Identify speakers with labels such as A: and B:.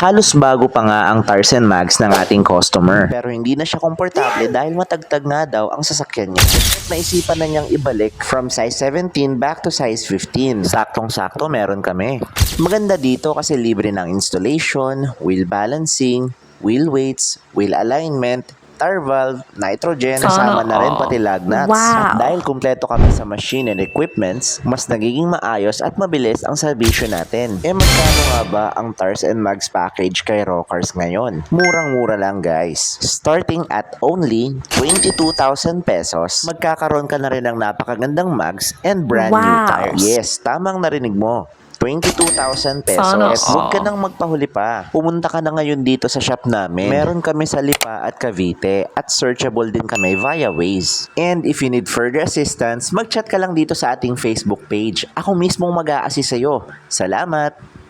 A: Halos bago pa nga ang tires and mags ng ating customer. Pero hindi na siya komportable dahil matagtag nga daw ang sasakyan niya. Naisipan na niyang ibalik from size 17 back to size 15. Saktong-sakto meron kami. Maganda dito kasi libre ng installation, wheel balancing, wheel weights, wheel alignment, tire valve, nitrogen, kasama na rin pati lug nuts.
B: Wow.
A: At dahil kumpleto kami sa machine and equipments, mas nagiging maayos at mabilis ang serbisyo natin. Magkano nga ba ang tires and mags package kay Rockers ngayon? Murang-mura lang guys. Starting at only 22,000 pesos, magkakaroon ka na rin ng napakagandang mags and brand new
B: Wow.
A: tires. Yes, tamang narinig mo. 22,000 pesos.
B: Sana
A: At huwag ka nang magpahuli pa. Pumunta ka na ngayon dito sa shop namin. Meron kami sa Lipa at Cavite at searchable din kami via Waze. And if you need further assistance, mag-chat ka lang dito sa ating Facebook page. Ako mismong mag-a-assist sa'yo. Salamat!